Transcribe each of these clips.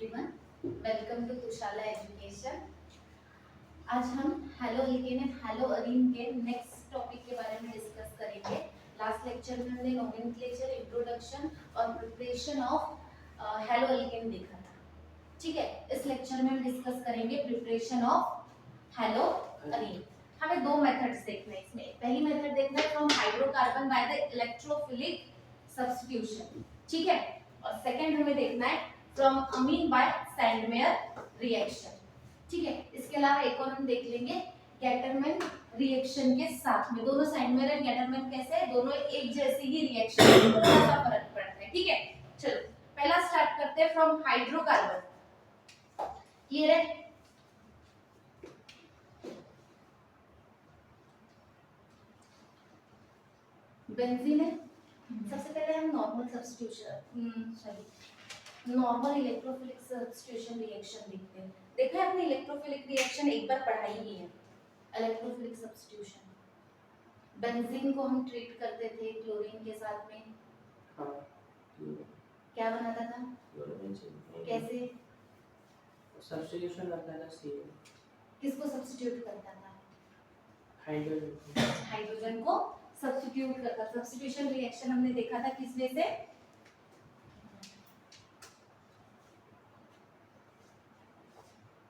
Everyone, welcome to Tushala education. आज हम haloalkane and haloarene के नेक्स्ट टॉपिक के बारे में डिस्कस करेंगे। लास्ट लेक्चर में हमने नोमेनक्लेचर, इंट्रोडक्शन और प्रिपरेशन ऑफ हेलो एल्केन देखा था। ठीक है, इस लेक्चर में हम डिस्कस करेंगे प्रिपरेशन ऑफ हेलो अरीन। हमें दो मेथड्स देखने हैं इसमें। पहली मेथड देखना है from hydrocarbon by the electrophilic substitution, ठीक है, और सेकंड हमें देखना है from amine by Sandmeyer reaction, ठीक है। इसके अलावा एक और हम देख लेंगे गैटरमैन रिएक्शन के साथ में। दोनों सैंडमेयर एंड गैटरमैन कैसे है, दोनों एक जैसी ही रिएक्शन है, थोड़ा सा फर्क पड़ता है, ठीक है। चलो पहला स्टार्ट करते हैं फ्रॉम हाइड्रोकार्बन। क्लियर है? बेंजीन है। सबसे पहले हम normal substitution normal electrophilic substitution reaction देखते हैं। देखा है आपने इलेक्ट्रोफिलिक रिएक्शन, एक बार पढ़ाई ही है। इलेक्ट्रोफिलिक सब्स्टिट्यूशन, बेंजीन को हम ट्रीट करते थे क्लोरीन के साथ में। हाँ, क्या बनाता था, कैसे सब्स्टिट्यूशन करता था Cl, किसको सब्स्टिट्यूट करता था, हाइड्रोजन, हाइड्रोजन को सब्स्टिट्यूट करता। सब्स्टिट्यूशन रिएक्शन हमने देखा था किस वे से,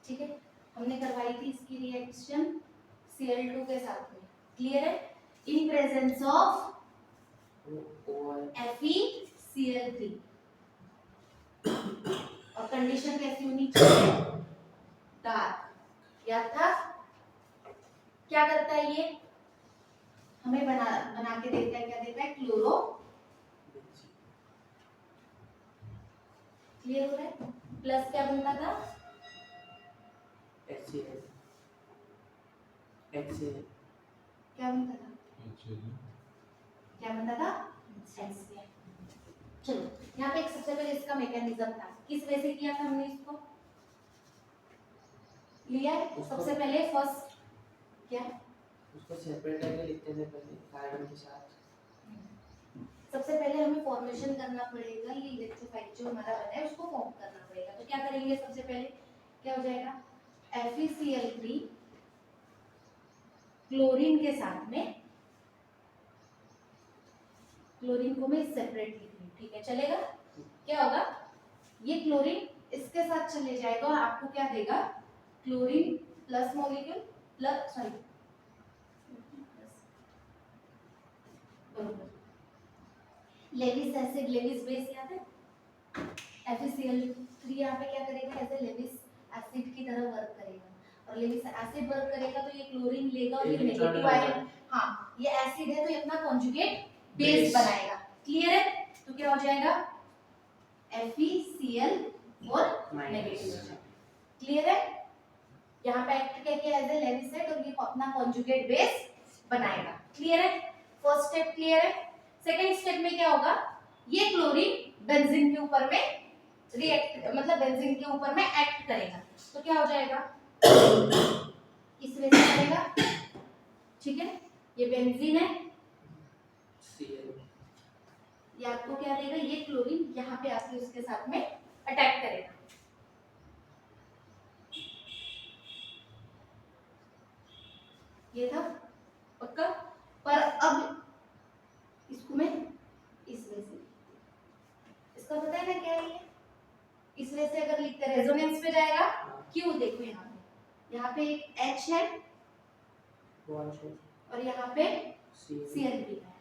ठीक है, हमने करवाई थी इसकी रिएक्शन Cl2 के साथ में। क्लियर है? इन प्रेजेंस ऑफ FeCl3, और कंडीशन कैसी होनी चाहिए, डार्क। याद था? क्या करता है ये, हमें बना के देता है, क्या देता है, क्लोरो। क्लियर हो रहा है? प्लस क्या बनता था, HCl, क्या बनता था, क्या बनता था, HCl। चलो यहाँ पे एक सबसे पहले इसका मैकेनिज्म था, किस वजह से किया था हमने इसको, लिया है सबसे पहले फर्स्ट क्या, उसको सेपरेट करके लिखते थे पहले कार्बन के साथ। सबसे पहले हमें फॉर्मेशन करना पड़ेगा, ये इलेक्ट्रोफाइल जो हमारा बना है उसको फॉर्म करना पड़ेगा। तो क्या करेंगे, सबसे पहले क्या हो जाएगा, FeCl3 क्लोरीन के साथ में, क्लोरीन को मैं सेपरेट लिख रही हूँ, ठीक है, चलेगा। क्या होगा, ये क्लोरीन इसके साथ चले जाएगा और आपको क्या देगा, chlorine plus molecule plus Lewis acid, Lewis base याद है, FeCl3 यहाँ पे क्या करेगा, ऐसे लेविस एसिड की तरह वर्क करेगा, और लेविस एसिड वर्क करेगा तो ये क्लोरीन लेगा और ये नेगेटिव आयन, हाँ ये एसिड है तो ये अपना कॉन्जुगेट बेस बनाएगा। क्लियर है? तो क्या हो जाएगा, FeCl और नेगेटिव। क्लियर है? यहाँ पे एक्ट क्या किया, एज ए लेविस है तो ये अपना कॉन्जुगेट बेस बनाएगा। क्लियर है? फर्स्ट स्टेप क्लियर है। सेकंड स्टेप में क्या होगा, ये क्लोरीन बेंजीन के ऊपर में रिएक्ट, मतलब बेंजीन के ऊपर में एक्ट करेगा, तो क्या हो जाएगा, इस वजह से करेगा, ठीक है। ये बेंजीन है, Cl, ये आपको क्या देगा, ये क्लोरीन यहाँ पे आके उसके साथ में अटैक करेगा। ये था पक्का। पर अब इसको मैं इस वजह से, इसका पता है ना क्या है ये, इस वजह से अगर लिखते हैं रेजोनेंस पे जाएगा, क्यों, देखो यहाँ पे एक H है और यहाँ पे Cl3 है,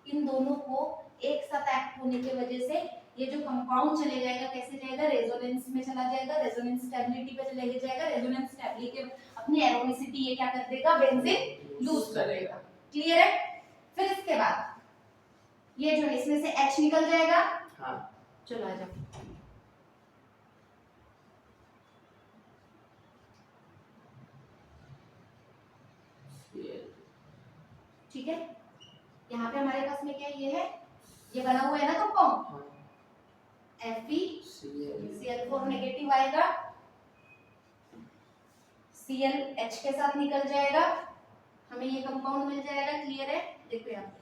इन दोनों को एक साथ एक्ट होने की वजह से ये जो कंपाउंड चले जाएगा, कैसे जाएगा, रेजोनेंस में चला जाएगा, रेजोनेंस स्टेबिलिटी पे चले जाएगा, रेजोनेंस स्टेबिलिटी के अपनी एरोमेसिटी ये क्या कर देगा, बेंजीन लूज कर देगा। क्लियर है? फिर इसके बाद ये जो है इसमें से H निकल जाएगा, हाँ, चलो आ जाओ, ठीक है। यहाँ पे हमारे पास में क्या है, ये है, ये बना हुआ है ना कंपाउंड, FeCl4 नेगेटिव आएगा, Cl H के साथ निकल जाएगा, हमें ये कंपाउंड मिल जाएगा। क्लियर है? देखो यहाँ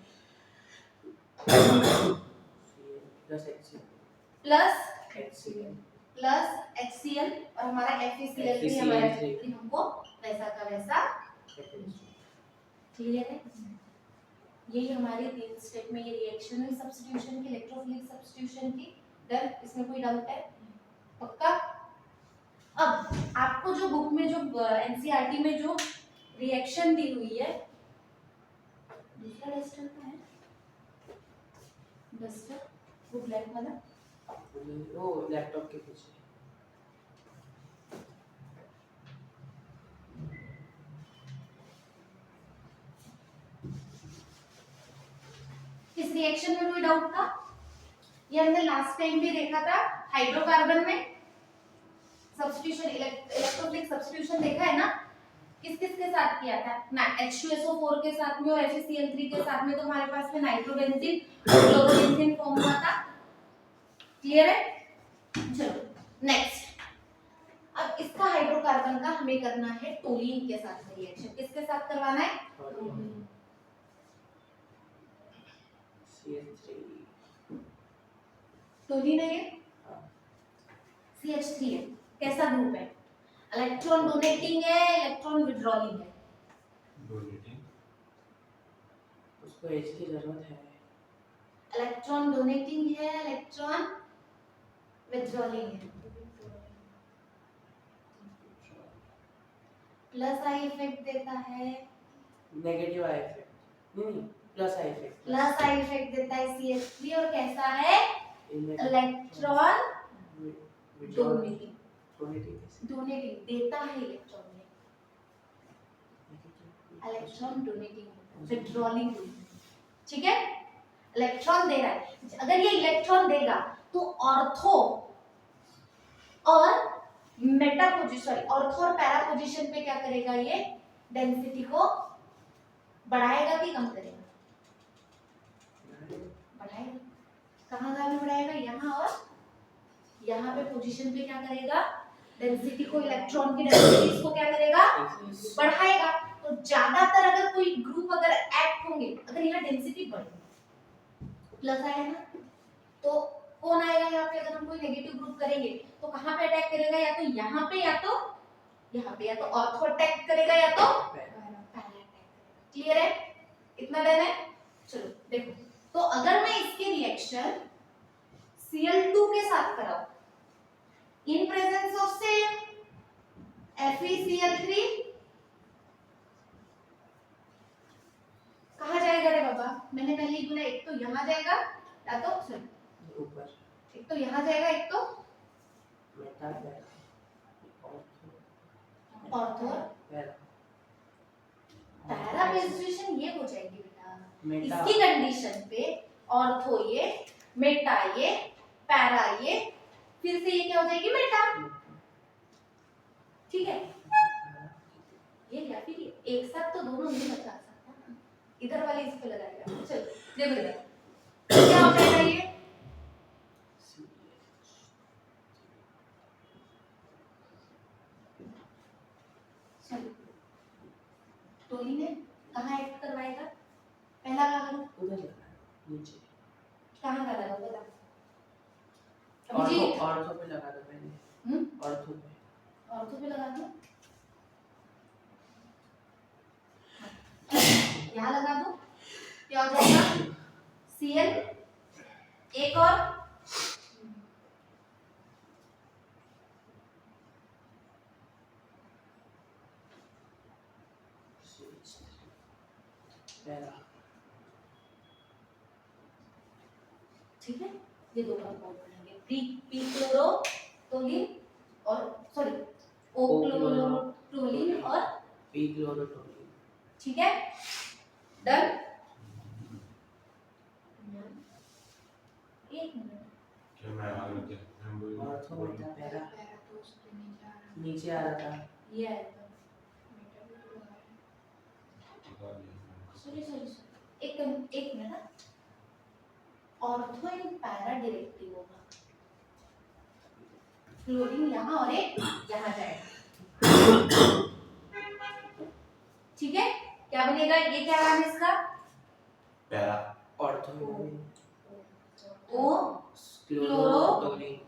प्लस HCl, प्लस HCl और हमारा FeCl3 हमारा FeCl3 हमको वैसा का वैसा क्लियर है। यही हमारी 3 स्टेप में ये रिएक्शन हुई सब्स्टिट्यूशन की, इलेक्ट्रोफिलिक सब्स्टिट्यूशन की। डन, इसमें कोई डाउट है? पक्का? अब आपको जो बुक में जो एनसीईआरटी में जो रिएक्शन दी हुई है, दूसरा डस्टर का है, डस्टर वो ब्लैक वाला, वो लैपटॉप के पीछे। इस रिएक्शन में कोई डाउट था? ये हमने लास्ट टाइम भी देखा था हाइड्रोकार्बन में सब्स्टिट्यूशन, इलेक्ट्रोफिलिक सब्स्टिट्यूशन देखा है ना? किस किस के साथ किया था ना? H2SO4 के साथ में और FeCl3 के साथ में, तो हमारे पास में नाइट्रोबेंजीन क्लोरोबेंजीन फॉर्म हुआ था। क्लियर है? चलो नेक्स्ट, अब इसका हाइड्रोकार्बन का हमें करना है टोलीन के साथ रिएक्शन। किसके साथ करवाना है? टोलीन है ये, CH3 है। कैसा ग्रुप है? इलेक्ट्रॉन डोनेटिंग है, इलेक्ट्रॉन विड्रॉलिंग है? डोनेटिंग। उसको H की जरूरत है। इलेक्ट्रॉन डोनेटिंग है, इलेक्ट्रॉन विड्रॉलिंग है। प्लस आई इफेक्ट देता है, नेगेटिव आई इफेक्ट नहीं, plus I effect. Plus I effect देता है CH3। और कैसा है? इलेक्ट्रॉन डोनेटिंग, डोनेटिंग देता है इलेक्ट्रॉन में, इलेक्ट्रॉन डोनेटिंग, विड्रॉलिंग। ठीक है, इलेक्ट्रॉन दे रहा है। अगर ये इलेक्ट्रॉन देगा तो ऑर्थो और मेटा पोजीशन, ऑर्थो और पैरा पोजीशन पे क्या करेगा? ये डेंसिटी को बढ़ाएगा कि कम करेगा? बढ़ाएगा। कहाँ कहाँ पे बढ़ाएगा? यहाँ और यहाँ पे पोजीशन पे क्या करेगा? डेंसिटी को, इलेक्ट्रॉन की डेंसिटी को क्या करेगा? बढ़ाएगा। तो ज्यादातर अगर कोई ग्रुप अगर एक्ट होंगे, अगर यहाँ डेंसिटी बढ़े प्लस आएगा, तो कौन आएगा यहाँ पे? अगर हम कोई नेगेटिव ग्रुप करेंगे तो कहाँ पे अटैक करेगा? या तो यहाँ पे या तो यहाँ पे, या तो ऑर्थो अटैक करेगा या तो पैरा अटैक करेगा। क्लियर है? इतना डन है? चलो देखो, तो अगर मैं इसके रिएक्शन Cl2 के साथ कराऊं in presence of same FeCl3, कहाँ जाएगा रे बाबा? मैंने पहले ही बोला, एक तो यहाँ जाएगा या तो सॉरी ऊपर, एक तो यहाँ जाएगा, एक तो मेटा ऑर्थो पैरा पोजीशन ये हो जाएगी बेटा। इसकी कंडीशन पे ऑर्थो ये, मेटा ये, पैरा ये, फिर से ये क्या हो जाएगी? मेटा। ठीक है, ये क्या फिर एक साथ तो दोनों नहीं बचा सकता, इधर वाले इस पे लगाएगा। चलो देखो इधर क्या हो जाएगा? ये टोली ने कहाँ एक्ट करवाएगा? पहला कहाँ करूँ? उधर लगा नीचे। कहाँ का लगा बता? ऑर्थो पे लगा दो पहले। ऑर्थो पे, ऑर्थो पे लगा दो, यहाँ लगा दो, क्या हो जाएगा? Cl एक और पैरा। ठीक है, ये दो कंपाउंड बनेंगे, पी क्लोरोटोलिन और सॉरी ओ क्लोरोटोलिन और पी क्लोरोटोलिन। ठीक है, डन। एक मिनट, क्या मैं आगे क्या हम बोल ऑर्थो मेटा पैरा नीचे आ रहा था। ये आएगा, सॉरी एक minute, ortho and para directive होगा, क्लोरीन यहाँ और एक यहाँ जाएगा। ठीक है, क्या बनेगा? ये क्या नाम है इसका? पैरा ऑर्थो ओ क्लोरोटोलिन।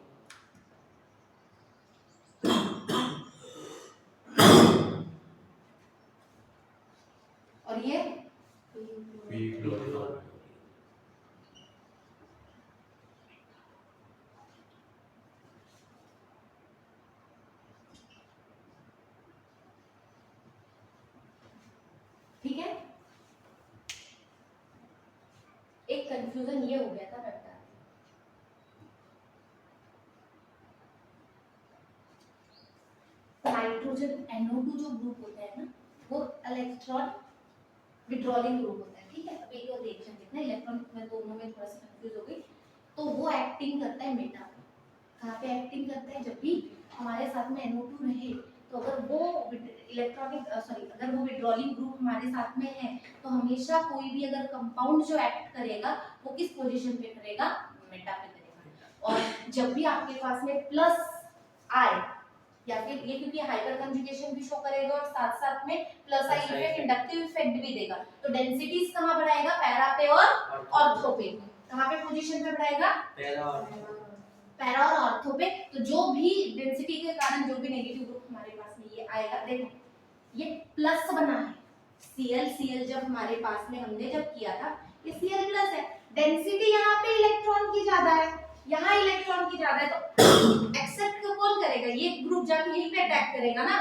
हाइड्रोजन NO2 जो ग्रुप होता है ना, वो इलेक्ट्रॉन विड्रॉलिंग ग्रुप होता है, ठीक है। अब एक और रिएक्शन देखना, इलेक्ट्रॉन में दोनों में थोड़ा सा कंफ्यूज हो गई। तो वो एक्टिंग करता है मेटा पे। कहाँ पे एक्टिंग करता है? जब भी हमारे साथ में NO2 रहे, तो अगर वो अगर वो विड्रॉलिंग ग्रुप हमारे साथ में है, तो हमेशा कोई भी अगर कंपाउंड जो एक्ट करेगा वो किस पोजीशन पे करेगा? मेटा पे करेगा। और जब भी आपके पास में प्लस आए, या फिर ये क्योंकि हाइपर कंजुगेशन भी शो करेगा और साथ साथ में plus I effect, inductive effect भी देगा, तो डेंसिटीज कहाँ बढ़ाएगा? पैरा पे और ऑर्थो पे। कहाँ पे पोजीशन पे बढ़ाएगा? पैरा और ऑर्थो पे। तो जो भी डेंसिटी के कारण जो भी नेगेटिव ग्रुप हमारे पास में ये आएगा, देखो ये प्लस बना है, Cl जब हमारे पास में हमने जब किया था, ये Cl प्लस है। डेंसिटी यहाँ पे इलेक्ट्रॉन की ज्यादा है, यहाँ इलेक्ट्रॉन की ज्यादा है, तो एक्सेप्ट कौन करेगा? ये ग्रुप जाके यहीं पे अटैक करेगा ना।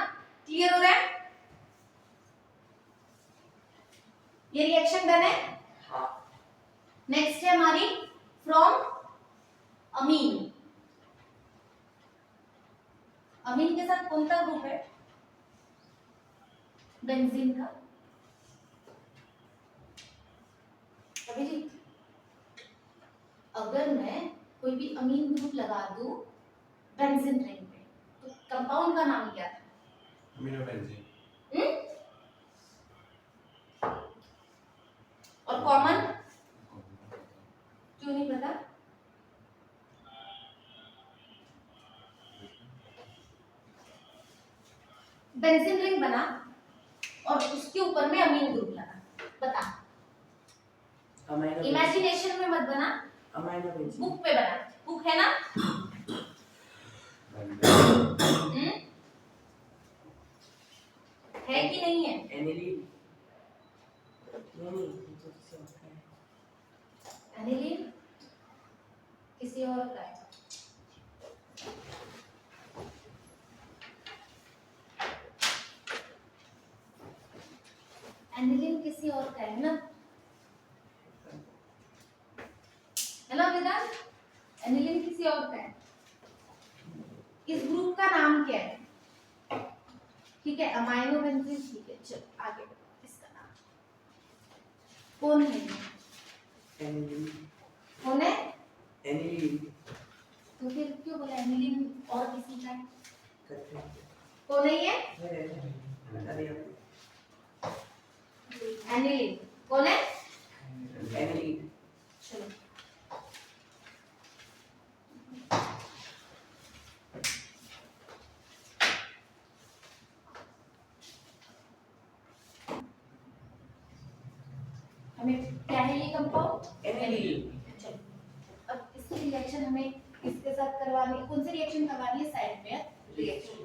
क्लियर हो रहा है? ये रिएक्शन डन है। हाँ। नेक्स्ट है हमारी फ्रॉम अमीन। अमीन के साथ कौन सा ग्रुप है? बेंजीन का। अभिजीत, अगर मैं कोई भी अमीन ग्रुप लगा दूं बेंजीन रिंग पे, तो कंपाउंड का नाम क्या था? Amino benzene. और कॉमन क्यों नहीं पता? बेंजीन रिंग बना और उसके ऊपर में अमीन ग्रुप लगा, बता। इमेजिनेशन में मत बना, बुक पे बना। बुक है ना? है कि नहीं है? एनिलीन एनिलीन किसी और का है। एनिलीन किसी और का है ना? हेलो वेदांत, एनिलीन किसी और का है। इस ग्रुप का नाम क्या है? ठीक है, अमाइनो बेंजीन। ठीक है, चलो आगे बढ़ो। इसका नाम कौन है? एनिलीन। कौन है? एनिलीन। तो फिर क्यों बोला एनिलीन और किसी का है? करते हैं। कौन है ये? अरे एनिलीन। कौन है? एनिलीन। चलो हमें क्या है ये कंपाउंड? एनिलीन। चलो अब इसकी रिएक्शन हमें किसके साथ करवानी है? कौन सी रिएक्शन करवानी है? साइड में रिएक्शन।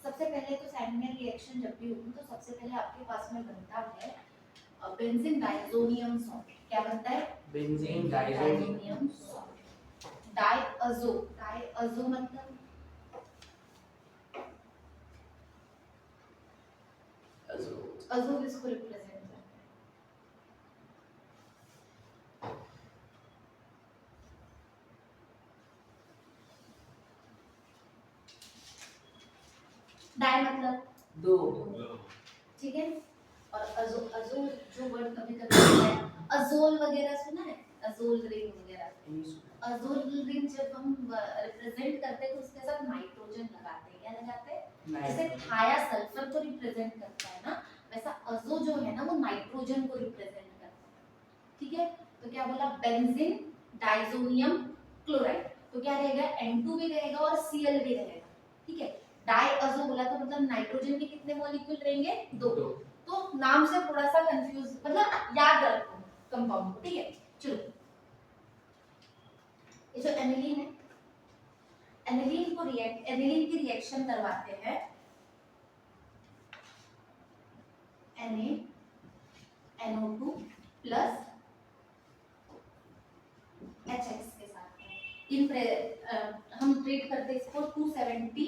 सबसे पहले तो साइड में रिएक्शन जब भी होगी, तो सबसे पहले आपके पास में बनता है बेंजीन डाइज़ोनियम सॉल्ट। क्या बनता है? Benzene डाइज़ोनियम salt. डाइअज़ो, डाइअज़ो मतलब अज़ो किसको रिप्रेजेंट करता है? डाई मतलब दो। ठीक है। और अज़ो, अज़ो जो वर्ड कभी कभी आता है, अज़ोल वगैरह सुना है? अज़ोल रिंग वगैरह। अज़ोल रिंग जब हम रिप्रेजेंट करते हैं तो उसके साथ नाइट्रोजन लगाते हैं। क्या लगाते हैं? जैसे थाया सल्फर को रिप्रेजेंट करता है ना, वैसा अज़ो जो है ना वो नाइट्रोजन को रिप्रेजेंट करता है। ठीक है, तो क्या बोला? Benzene diazonium chloride. तो क्या रहेगा? N2 भी रहेगा और Cl भी रहेगा। ठीक है, डाइअज़ो बोला तो मतलब नाइट्रोजन के कितने मॉलिक्यूल रहेंगे? दो। तो नाम से थोड़ा सा कंफ्यूज, मतलब याद रखो कंपाउंड को। ठीक है, चलो ये जो एनिलीन है, एनिलीन की रिएक्शन करवाते हैं NaNO2 प्लस HX के साथ। हम ट्रीट करते हैं इसको 273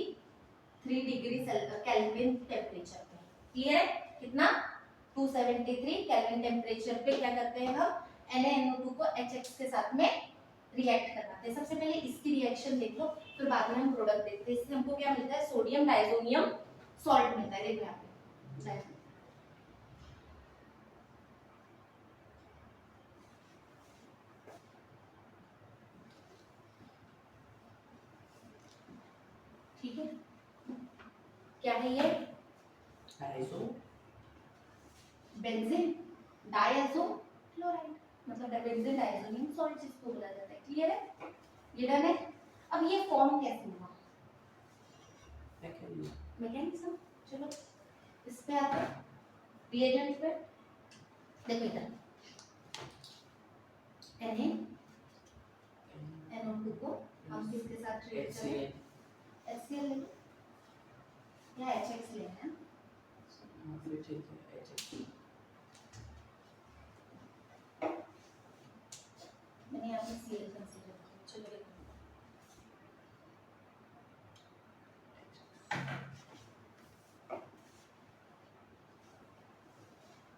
डिग्री केल्विन टेम्परेचर पे। क्लियर है? कितना? 273 केल्विन टेम्परेचर पे क्या करते हैं हम? NaNO2 को HX के साथ में रिएक्ट करवाते हैं। सबसे पहले इसकी रिएक्शन देख लो, फिर बाद में हम प्रोडक्ट देखते हैं। इससे हमको क्या मिलता है? सोडियम डाइज़ोनियम सॉल्ट मिलता है, देखो यहाँ पे डायजोनियम। ठीक है, क्या है ये? डायजो बेंजीन डायजो क्लोराइड, मतलब बेंजीन डायजोनियम सॉल्ट जिसको बोला जाता है। क्लियर है, ये डन है। अब ये फॉर्म कैसे हुआ? मैकेनिज्म। चलो इस पे आते हैं, रिएजेंट पे। देखो इधर Na NO2 को हम किसके साथ ट्रीट करें? HCl लेंगे या HX लेना है? फिर ठीक है HX। मैंने यहाँ पे Cl कंसीडर किया। चलो देखो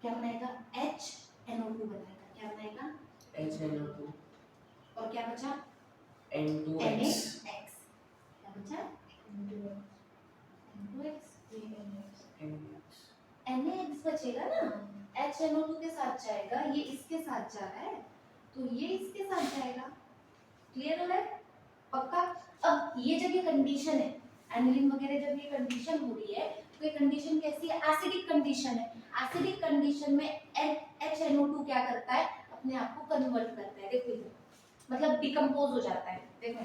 क्या बनाएगा? HNO2 बनाएगा। क्या बनाएगा? HNO2 और क्या बचा? N2X। क्या बचा? N2X। NaX बचेगा ना, HNO2 के साथ जाएगा, ये इसके साथ जा रहा है तो ये इसके साथ जाएगा। क्लियर हो रहा है? पक्का? अब ये जब ये कंडीशन है, एनिलीन वगैरह जब ये कंडीशन हो रही है तो ये कंडीशन कैसी है? एसिडिक कंडीशन है। एसिडिक कंडीशन में HNO2 क्या करता है? अपने आप को कन्वर्ट करता है। देखो इधर, मतलब डिकम्पोज हो जाता है। देखो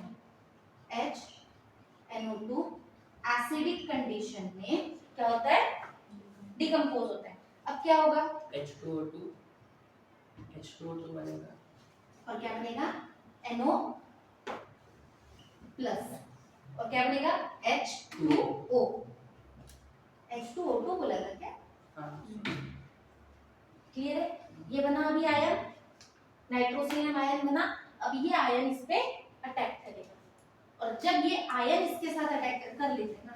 HNO2 एसिडिक कंडीशन में क्या होता है? डिकम्पोज होता है। अब क्या होगा? H2O2 बनेगा और क्या बनेगा? NO प्लस, और क्या बनेगा? H2O। H2O2 बोला था क्या? हाँ। क्लियर है? ये बना अभी आयन, नाइट्रोसियम आयन बना। अब ये आयन इस पे अटैक करेगा, और जब ये आयन इसके साथ अटैक कर लेते हैं ना,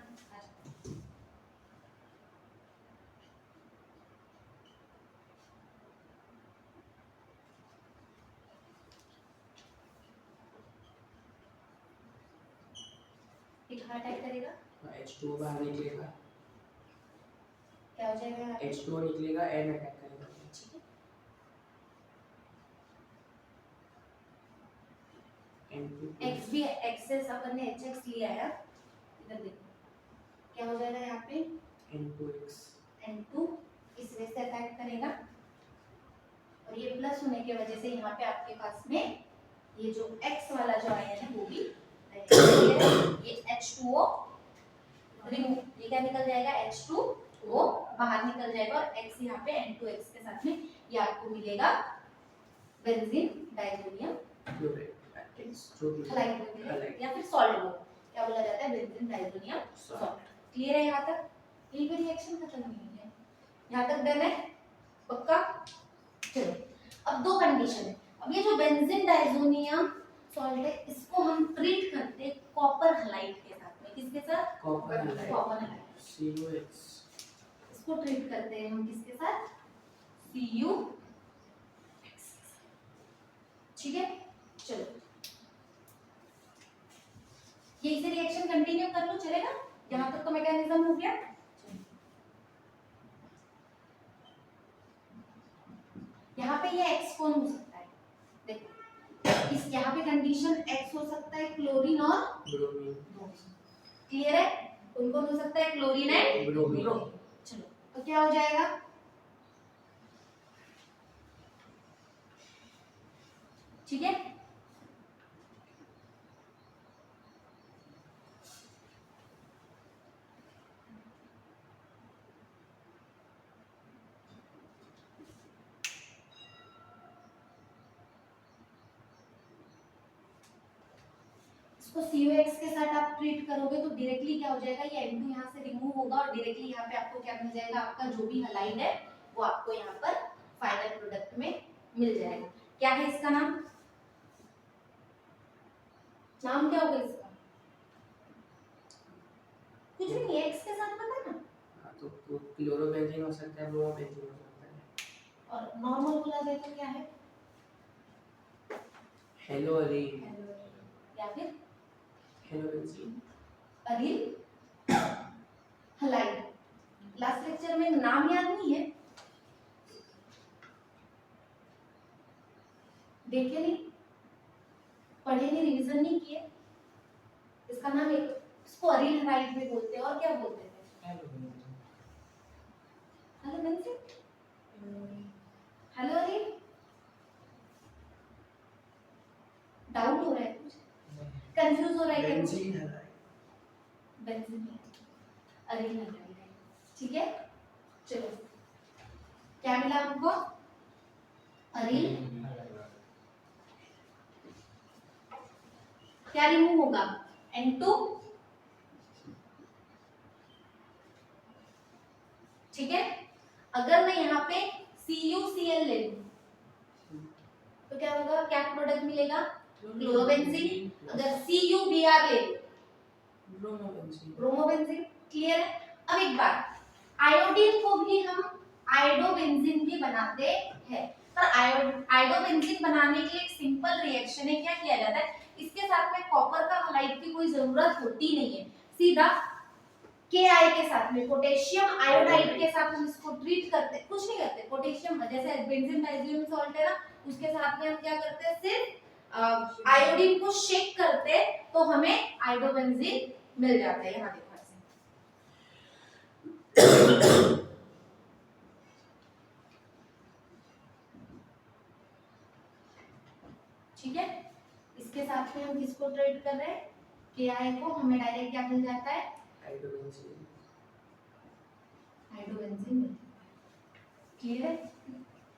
ये कहाँ अटैक करेगा? H2O बाहर निकलेगा, क्या हो जाएगा यहाँ पे? H2O निकलेगा, N अटैक करेगा। ठीक है, N2 X भी एक्सेस अपन ने HX लिया है। इधर देखो क्या हो जाएगा यहाँ पे? N2X N2 इस वजह से अटैक करेगा, और ये प्लस होने की वजह से यहाँ पे आपके पास में ये जो X वाला जो आयन है वो भी रहेगा। ये H2O रिमूव, ये क्या निकल जाएगा? H2O बाहर निकल जाएगा, और X यहाँ पे N2X के साथ में ये आपको मिलेगा बेंजीन डाइजोनियम क्लोराइड, या फिर सॉल्ट बोल, क्या बोला जाता है? Benzene diazonium salt. क्लियर है यहाँ तक? यही पे रिएक्शन खत्म नहीं है, यहाँ तक डन है? पक्का? चलो अब दो कंडीशन है। अब ये जो बेंजीन डाइजोनियम सॉल्ट है, इसको हम ट्रीट करते हैं कॉपर हलाइड के साथ में। किसके साथ? Copper halide copper halide. CuX। इसको ट्रीट करते हैं हम किसके साथ? CuX। ठीक है, चलो यही से रिएक्शन कंटिन्यू कर लो, चलेगा? यहाँ तक तो मैकेनिज्म हो गया। यहाँ पे ये X कौन हो सकता है? देखो इस यहाँ पे कंडीशन X हो सकता है क्लोरीन और ब्रोमीन। क्लियर है? कौन कौन हो सकता है? Chlorine and bromine. चलो तो क्या हो जाएगा? ठीक है, इसको CuX के साथ आप ट्रीट करोगे तो डायरेक्टली क्या हो जाएगा? ये N2 यहाँ से रिमूव होगा, और डायरेक्टली यहाँ पे आपको क्या मिल जाएगा? आपका जो भी हलाइड है वो आपको यहाँ पर फाइनल प्रोडक्ट में मिल जाएगा। क्या है इसका नाम? नाम क्या होगा इसका? कुछ भी नहीं, X के साथ पता ना, तो क्लोरोबेंजीन हो सकता है, ब्रोमोबेंजीन हो सकता है, और नॉर्मल बोला जाए तो क्या है? हेलोअरीन, या फिर हेलोबेंजीन, अरील हलाइड। लास्ट लेक्चर में नाम याद नहीं है, देखे नहीं, पढ़े नहीं, रिवीजन नहीं किए। इसका नाम एक, इसको अरील हलाइड भी बोलते हैं, और क्या बोलते थे? हेलो बेंजीन, हेलो अरील, डाउट हो रहा है कुछ, कंफ्यूज हो रहा है क्या? बेंजीन है। बेंजीन अरील हलाइड है, ठीक है। चलो क्या मिला हमको? अरील, क्या रिमूव होगा? N2, ठीक है। अगर मैं यहाँ पे CuCl ले लूं तो क्या होगा? क्या प्रोडक्ट मिलेगा? क्लोरोबेंजीन। अगर CuBr ले लूं, ब्रोमोबेंजीन। क्लियर है? अब एक बात, आयोडीन को भी हम आयोडोबेंजीन भी बनाते हैं, पर आयोडोबेंजीन बनाने के लिए एक सिंपल रिएक्शन है। क्या किया जाता है? इसके साथ में कॉपर का हलाइड की कोई जरूरत होती नहीं है, सीधा Ki के साथ में पोटेशियम आयोडाइड के साथ हम इसको ट्रीट करते, कुछ नहीं करते। पोटेशियम जैसे बेंजीन डाइज़ोनियम सॉल्ट है ना, उसके साथ में हम क्या करते हैं? सिर्फ आयोडीन को शेक करते, तो हमें आयोडोबेंजीन मिल जाता है। यहाँ देखो ऐसे, ठीक है। इसके साथ में हम किसको ट्रीट कर रहे हैं? Ki को, हमें डायरेक्ट क्या मिल जाता है? हाइड्रोबेंजीन। हाइड्रोबेंजीन मिल जाता है। क्लियर है?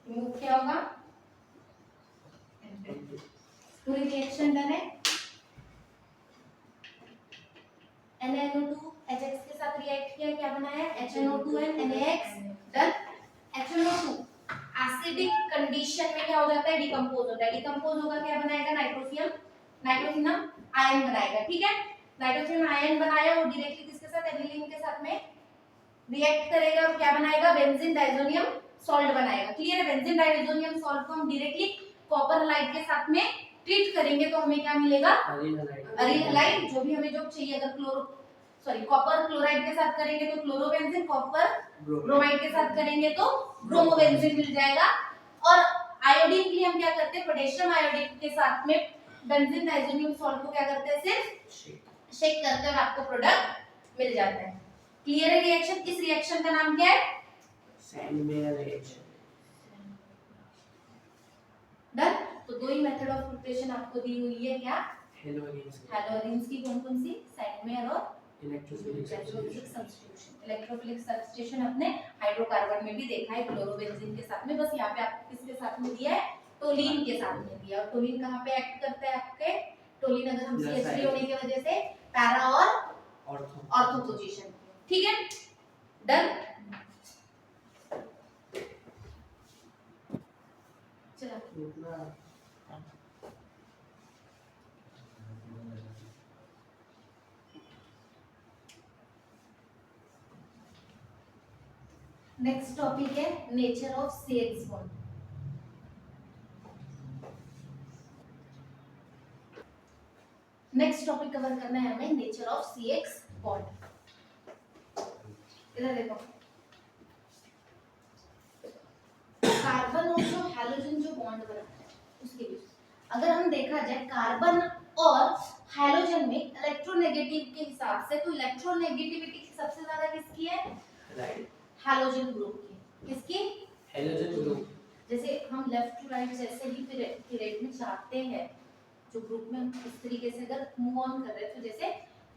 रिमूव क्या होगा? पूरी रिएक्शन डन है। NaNO2 HX के साथ रिएक्ट किया, क्या बनाया? HNO2 and NaX, done. HNO2 acidic condition में क्या हो जाता है? डिकम्पोज होता है। डिकम्पोज होगा, क्या बनाएगा? नाइट्रोफिनम आयन बनाएगा, ठीक है। नाइट्रोफिनम आयन बनाया, वो डायरेक्टली किसके साथ? एनिलीन के साथ में रिएक्ट करेगा और क्या बनाएगा? बेंजीन डाइज़ोनियम सॉल्ट बनाएगा। क्लियर है? बेंजीन डाइज़ोनियम सॉल्ट को हम डायरेक्टली कॉपर हलाइड के साथ में ट्रीट करेंगे, तो हमें क्या मिलेगा? अरील हलाइड। जो भी हमें जो चाहिए, अगर कॉपर क्लोराइड के साथ करेंगे तो क्लोरोबेंजीन, कॉपर ब्रोमाइड के साथ करेंगे तो ब्रोमोबेंजीन मिल जाएगा। और आयोडीन के लिए हम क्या करते हैं? पोटेशियम आयोडीन के साथ में बेंजीन डाइज़ोनियम सॉल्ट को क्या करते हैं? सिर्फ शेक करते हैं और आपको प्रोडक्ट मिल जाता है। क्लियर है रिएक्शन? इस रिएक्शन का नाम क्या है? Sandmeyer reaction. डन। तो दो ही मेथड ऑफ प्रिपरेशन आपको दी हुई है, क्या? हैलोजेंस की कौन-कौन सी? सैंडमेयर और इलेक्ट्रोफिलिक सब्स्टिट्यूशन। इलेक्ट्रोफिलिक सब्स्टिट्यूशन अपने हाइड्रोकार्बन में भी देखा है, क्लोरोबेंजीन के साथ में। बस यहाँ पे आपको किसके साथ में दिया है? टोलिन के साथ में दिया। और टोलिन कहाँ पे एक्ट करता है आपके? टोलिन अगर हम CH3 होने की वजह से पैरा और ऑर्थो पोजीशन, ठीक है। डन। चलो नेक्स्ट टॉपिक है nature of CX bond. Next topic cover करना है हमें नेचर ऑफ CX बॉन्ड। इधर देखो, कार्बन और जो हैलोजन जो बॉन्ड बनाता है उसके बीच, अगर हम देखा जाए कार्बन और हैलोजन में इलेक्ट्रोनेगेटिव के हिसाब से, तो इलेक्ट्रोनेगेटिविटी सबसे ज्यादा किसकी है? हैलोजन ग्रुप की। किसकी? Halogen group. जैसे हम लेफ्ट टू राइट जैसे ही पीरियड में चाहते हैं, जो ग्रुप में इस तरीके से अगर मूव ऑन कर रहे हैं, तो जैसे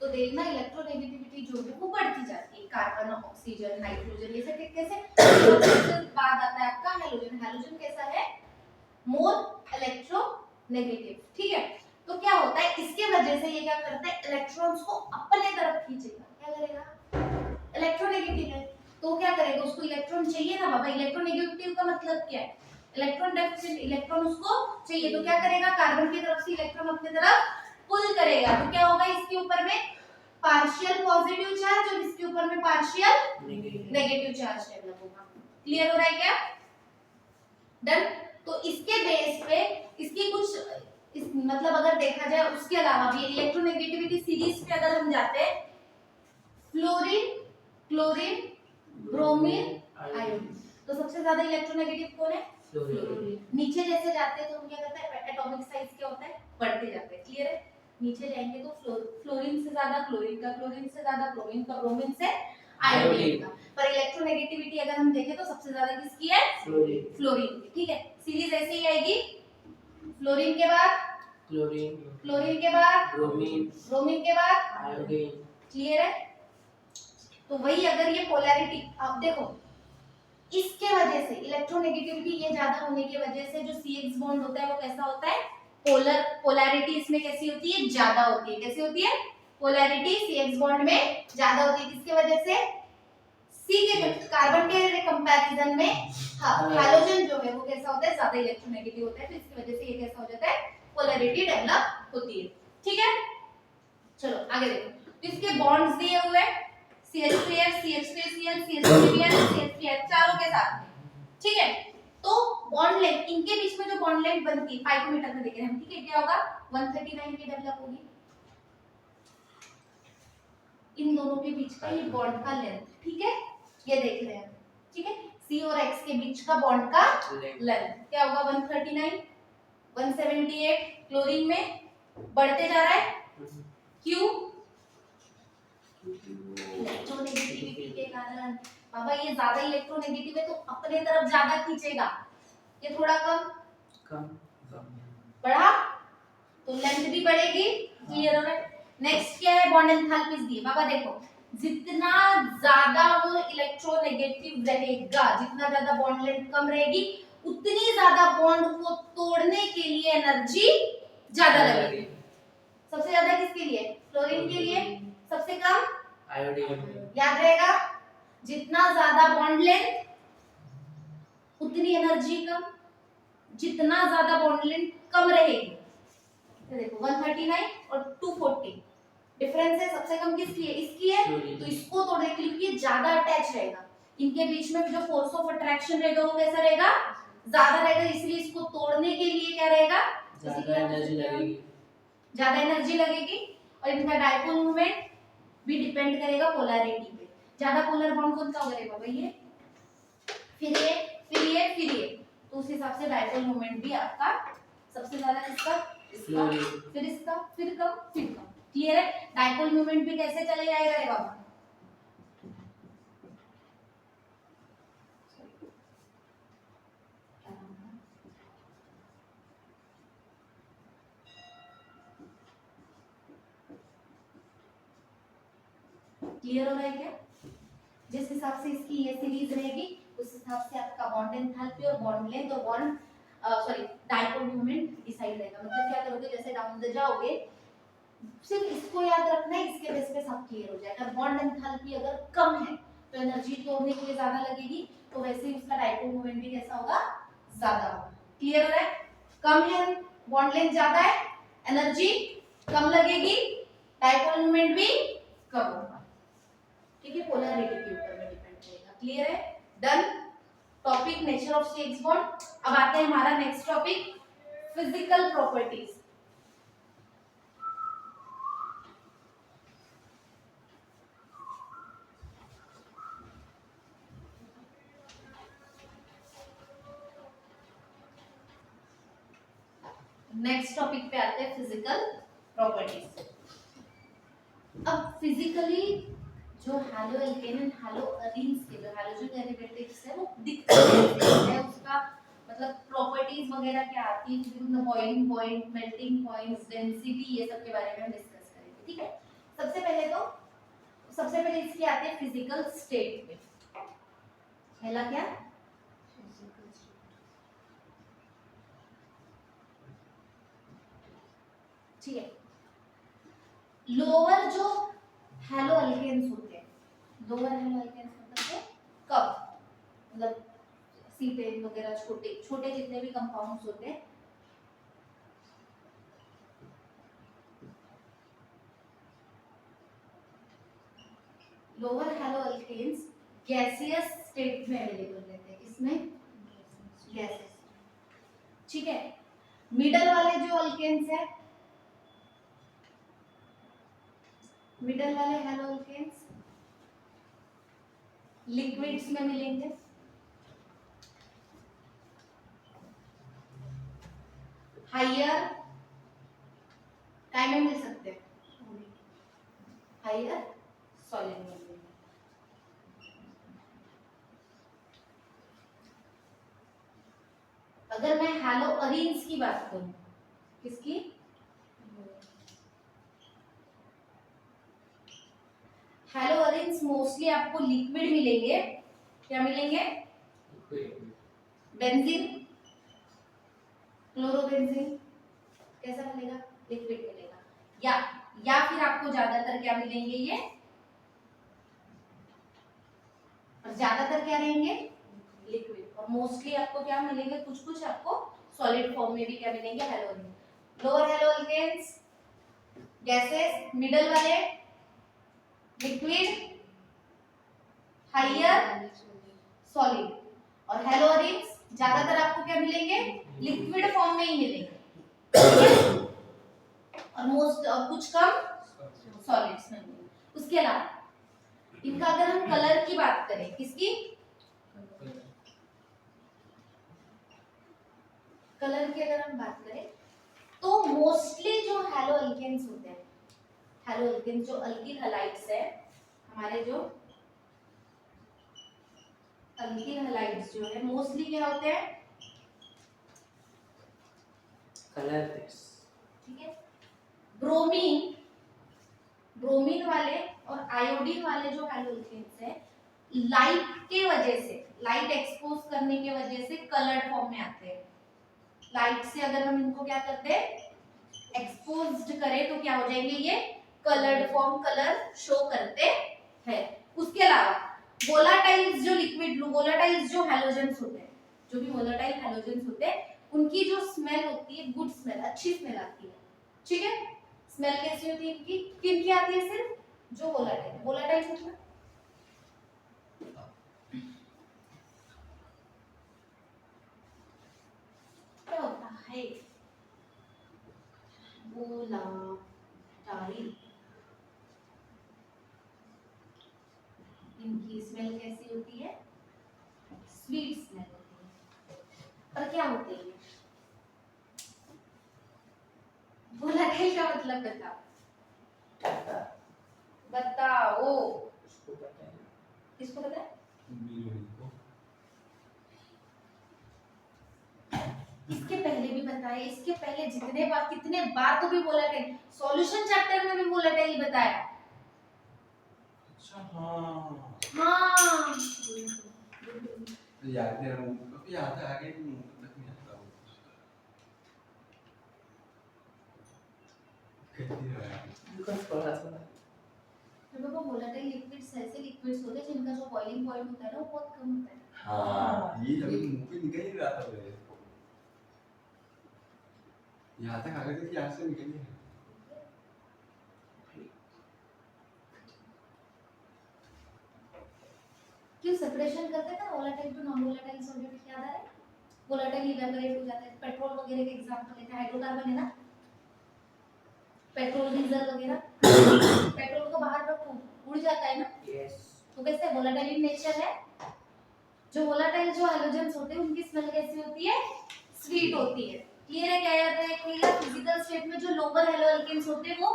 तो देखना इलेक्ट्रोनेगेटिविटी जो है वो बढ़ती जाती है। कार्बन, ऑक्सीजन, नाइट्रोजन, ये सब कैसे बाद आता है आपका हैलोजन। हैलोजन कैसा है? मोर इलेक्ट्रोनेगेटिव, ठीक है। तो क्या होता है, इसके वजह से ये क्या करता है? इलेक्ट्रॉन्स को अपने तरफ खींचेगा। क्या करेगा? इलेक्ट्रोनेगेटिव है तो क्या करेगा? उसको इलेक्ट्रॉन चाहिए ना बाबा। इलेक्ट्रोनेगेटिव का मतलब क्या है? इलेक्ट्रॉन डेफिशिएंट, इलेक्ट्रॉन उसको चाहिए, तो क्या करेगा? कार्बन की तरफ से इलेक्ट्रॉन अपनी तरफ पुल करेगा। तो क्या होगा? इसके ऊपर में पार्शियल पॉजिटिव चार्ज और इसके ऊपर में पार्शियल नेगेटिव चार्ज डेवलप होगा। क्लियर हो रहा है क्या? डन। तो इसके बेस पे इसकी कुछ मतलब अगर देखा जाए, उसके अलावा भी इलेक्ट्रोनेगेटिविटी सीरीज पे अगर हम जाते हैं, फ्लोरीन, क्लोरीन, ब्रोमीन, आयोडीन। तो सबसे ज्यादा इलेक्ट्रोनेगेटिव कौन है? फ्लोरीन। नीचे जैसे जाते हैं तो हम क्या करते हैं, एटॉमिक साइज क्या होता है, बढ़ते जाते हैं। क्लियर है? नीचे जाएंगे तो फ्लोरीन से ज्यादा क्लोरीन का, क्लोरीन से ज्यादा ब्रोमीन का, ब्रोमीन से आयोडीन का। पर इलेक्ट्रोनेगेटिविटी अगर हम देखें तो सबसे ज्यादा किसकी है? फ्लोरीन। फ्लोरीन की। ठीक है, सीरीज ऐसे ही आएगी, फ्लोरीन के बाद क्लोरीन, क्लोरीन के बाद ब्रोमीन, ब्रोमीन के बाद आयोडीन। क्लियर है? तो वही अगर ये पोलैरिटी आप देखो, इसके वजह से इलेक्ट्रोनेगेटिविटी ये ज्यादा होने की वजह से जो CX बॉन्ड होता है वो कैसा होता है? पोलर। पोलैरिटी इसमें कैसी होती है? ज्यादा होती है। कैसी होती है? पोलैरिटी CX बॉन्ड में ज्यादा होती है। किसकी वजह से? C के कार्बन के कंपैरिजन में हैलोजन जो है वो कैसा होता है? ज्यादा इलेक्ट्रोनेगेटिव होता है। तो इसकी वजह से ये कैसा हो जाता है? पोलैरिटी डेवलप होती है। ठीक है, चलो आगे देखो। तो इसके बॉन्ड्स दिए हुए हैं, CH3F, CH3Cl, CH3Br, CH3H चारों के साथ में। ठीक है, तो बॉन्ड लेंथ, इनके बीच में जो बॉन्ड लेंथ बनती है पाइकोमीटर में देख रहे हैं हम। ठीक है, क्या होगा? 139 की डेवलप होगी। इन दोनों के बीच का ये बॉन्ड का लेंथ, ठीक है, ये देख रहे हैं। ठीक है, C और X के बीच का बॉन्ड का लेंथ क्या होगा? 139, 178। क्लोरीन में बढ़ते जा रहा है, क्यों? इलेक्ट्रोनेगेटिविटी के कारण। बाबा ये ज्यादा इलेक्ट्रोनेगेटिव है तो अपने तरफ ज्यादा खींचेगा, ये थोड़ा कम बढ़ा तो लेंथ भी बढ़ेगी। क्लियर हो रहा है? नेक्स्ट क्या है? बॉन्ड एंथैल्पीज दिए। बाबा देखो, जितना ज्यादा वो इलेक्ट्रोनेगेटिव रहेगा, जितना ज्यादा बॉन्ड लेंथ कम रहेगी, उतनी ज्यादा बॉन्ड को तोड़ने के लिए एनर्जी ज्यादा लगेगी। सबसे ज्यादा किसके लिए? फ्लोरीन के लिए। सबसे कम आयोडीन। याद रहेगा, जितना ज्यादा बॉन्ड लेंथ उतनी एनर्जी कम, जितना ज्यादा बॉन्ड लेंथ कम रहेगी। तो देखो 139 और 240 डिफरेंस है। सबसे कम किसकी है? इसकी है। तो इसको तोड़ने के लिए ये ज्यादा अटैच रहेगा, इनके बीच में जो फोर्स ऑफ अट्रैक्शन रहेगा वो कैसा रहेगा? ज्यादा रहेगा। इसलिए इसको तोड़ने के लिए क्या रहेगा? ज्यादा एनर्जी लगेगी। ज्यादा एनर्जी लगेगी। और इनका डाइपोल मोमेंट भी डिपेंड करेगा पोलैरिटी पे। ज्यादा पोलर बॉन्ड कौन सा करेगा भाई? ये, फिर ये, फिर ये, फिर ये। तो उस हिसाब से डाइपोल मोमेंट भी आपका सबसे ज्यादा किसका? इसका, फिर इसका, फिर कम, फिर कम। क्लियर है? डाइपोल मोमेंट भी कैसे चले जाएगा रे बाबा? क्लियर हो रहा है क्या? जिस हिसाब से इसकी ये सीरीज रहेगी उस हिसाब से आपका बॉन्ड एंथैल्पी और बॉन्ड लेंथ और बॉन्ड डाइपोल मोमेंट डिसाइड रहेगा। मतलब क्या करोगे, जैसे डाउन द जाओगे, सिर्फ इसको याद रखना है, इसके बेस पे सब क्लियर हो जाएगा। बॉन्ड एंथैल्पी अगर कम है तो एनर्जी तोड़ने के लिए ज्यादा लगेगी, तो वैसे ही उसका डाइपोल मोमेंट भी कैसा होगा? ज्यादा होगा। क्लियर हो रहा है? कम है, बॉन्ड लेंथ ज्यादा है, एनर्जी कम लगेगी, डाइपोल मोमेंट भी कम होगा। ठीक है, पोलैरिटी के ऊपर में डिपेंड करेगा। क्लियर है? Done. Topic nature of CX bond. अब आते हैं हमारा next topic, physical properties. Next topic पे आते हैं, फिजिकल प्रॉपर्टीज। अब फिजिकली जो hello alkene and hello arenes के जो हैलोजन डेरिवेटिव्स है वो दिखते हैं, उसका मतलब प्रॉपर्टीज वगैरह क्या आती है, मतलब boiling point, melting points, density, ये सब के बारे में हम डिस्कस करेंगे। ठीक है, सबसे पहले इसके आते हैं फिजिकल स्टेट पे। पहला क्या? ठीक है, लोअर जो हैलो अल्केन्स होते हैं, लोअर हैलो अल्केन्स मतलब है कब, मतलब सीटेन वगैरह छोटे छोटे जितने भी कंपाउंड्स होते हैं, lower hello alkanes gaseous state में अवेलेबल रहते हैं। इसमें गैसेस। ठीक है, मिडल वाले जो अल्केन्स है, मिडल वाले हैलो अल्केन्स लिक्विड्स में मिलेंगे, हायर काय में मिल सकते हैं, हायर सॉलिड में मिलेंगे। अगर मैं हैलोअरीन्स की बात करूं, किसकी, हैलोअरीन्स मोस्टली आपको लिक्विड मिलेंगे, क्या मिलेंगे, बेंजीन, क्लोरोबेंजीन, कैसा मिलेगा, लिक्विड मिलेगा, या फिर आपको ज्यादातर क्या मिलेंगे ये, और ज्यादातर क्या रहेंगे, लिक्विड, और मोस्टली आपको क्या मिलेंगे, कुछ कुछ आपको सॉलिड फॉर्म में भी क्या मिलेंगे, haloarene. Lower hello alkanes gases, middle वाले लिक्विड, हायर सॉलिड, और हैलोअरीन्स ज्यादातर आपको क्या मिलेंगे, लिक्विड फॉर्म में ही मिलेंगे, और मोस्ट और कुछ कम सॉलिड्स में मिलेंगे। उसके अलावा इनका अगर हम कलर की बात करें, किसकी, कलर की अगर हम बात करें तो मोस्टली जो हैलो अल्केन्स होते हैं, हैलो अल्केन्स जो अल्किल हैलाइड्स है, हमारे जो अल्किल हैलाइड्स जो है मोस्टली क्या होते हैं, कलरलेस, ठीक है, ब्रोमीन, ब्रोमीन वाले और आयोडीन वाले जो हैलोअल्केन्स है, लाइट के वजह से, लाइट एक्सपोज करने के वजह से कलर्ड फॉर्म में आते हैं। लाइट से अगर हम इनको क्या करते हैं, एक्सपोज्ड करें तो क्या हो जाएंगे, ये कलर्ड फॉर्म, कलर शो करते हैं। उसके अलावा वोलाटाइल्स जो लिक्विड, वोलाटाइल्स जो हैलोजेंस होते हैं, जो भी वोलाटाइल हैलोजेंस होते हैं, उनकी जो स्मेल होती है, गुड स्मेल, अच्छी स्मेल आती है, ठीक है। स्मेल कैसी होती है इनकी, किनकी आती है, सिर्फ जो वोलाटाइल, वोलाटाइल मतलब क्या होता है, वोलाटाइल, इनकी स्मेल कैसी होती है, स्वीट स्मेल होती है। पर क्या होते हैं वोलाटाइल का मतलब बताओ, बताओ, उसको पता है, किसको पता है, इसके पहले भी बताया, इसके पहले जितने बार, कितने बार तो भी वोलाटाइल, सॉल्यूशन चैप्टर में भी वोलाटाइल बताया। अच्छा हाँ, हाँ याद है, याद है, आगे भी तक नहीं आता वो। कितनी है उनका थोड़ा थोड़ा तो बाबा वोलाटाइल लिक्विड्स ऐसे लिक्विड्स होते हैं जिनका जो बॉइलिंग पॉइंट होता है ना वो बहुत कम होता है। हाँ, ये अभी मुंह पे निकल ही रहा था मेरे, यहाँ तक आ गए थे कि यहाँ से निकली है। क्यों सेपरेशन करते थे volatile to non volatile solute, याद है, वोलाटाइल इवेपोरेट हो जाता है, पेट्रोल वगैरह के एग्जांपल लेते हैं, हाइड्रोकार्बन है ना, पेट्रोल डीजल वगैरह, पेट्रोल को बाहर रखो उड़ जाता है ना, यस, तो कैसे वोलाटाइल इन नेचर है। जो वोलाटाइल जो हैलोजेंस होते हैं उनकी स्मेल कैसी होती है, स्वीट होती है। क्लियर है, क्या याद रखेगा, फिजिकल स्टेट में जो लोअर हैलो अल्केन्स होते हैं वो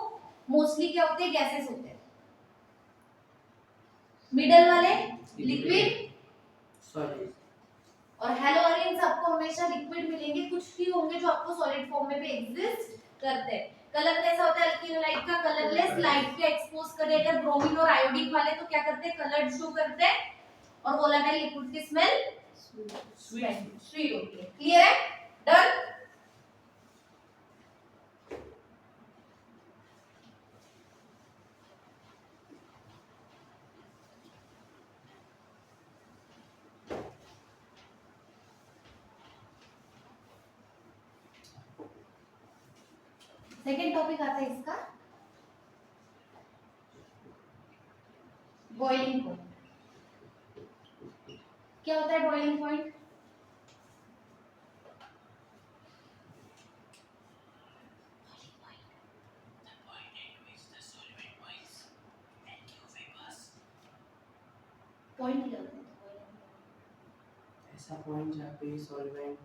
मोस्टली क्या होते हैं, गैसेस होते हैं, मिडल वाले लिक्विड, सॉलिड, और हैलोअरीन्स आपको हमेशा लिक्विड मिलेंगे, कुछ ही होंगे जो आपको सॉलिड फॉर्म में भी एग्जिस्ट करते हैं। कलर कैसा होता है अल्किल हैलाइड का, कलरलेस, लाइट के एक्सपोज करे अगर ब्रोमीन और आयोडीन वाले तो क्या करते हैं, कलर्ड शो करते हैं, और वोलेटाइल लिक्विड की स्मेल स्वीट होती है। क्लियर है, डन। सेकेंड टॉपिक आता है इसका बॉइलिंग पॉइंट। क्या होता है बॉइलिंग पॉइंट, पॉइंट क्या होता है? ऐसा पॉइंट जहाँ पे solvent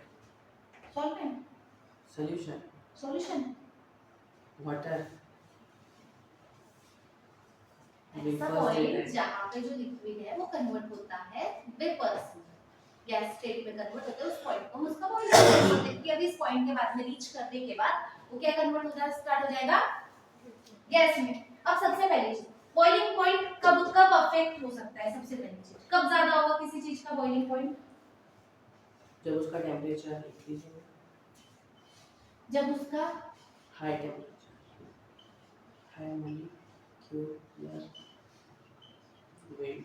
solvent, solution solution, water ऐसा पॉइंट जहाँ पे जो लिक्विड है वो कन्वर्ट होता है वेपर्स में, गैस स्टेट में कन्वर्ट होता है, उस पॉइंट को हम उसका बॉइलिंग पॉइंट बोलते हैं कि अभी इस पॉइंट के बाद में रीच करने के बाद वो क्या कन्वर्ट होना स्टार्ट हो जाएगा गैस में। अब सबसे पहली चीज, बॉइलिंग पॉइंट कब कब अफेक्ट हो सकता है? सबसे पहली चीज, कब ज्यादा होगा किसी चीज का बॉइलिंग पॉइंट? जब उसका टेम्परेचर इंक्रीज हो, जब उसका high temperature, high molecular weight,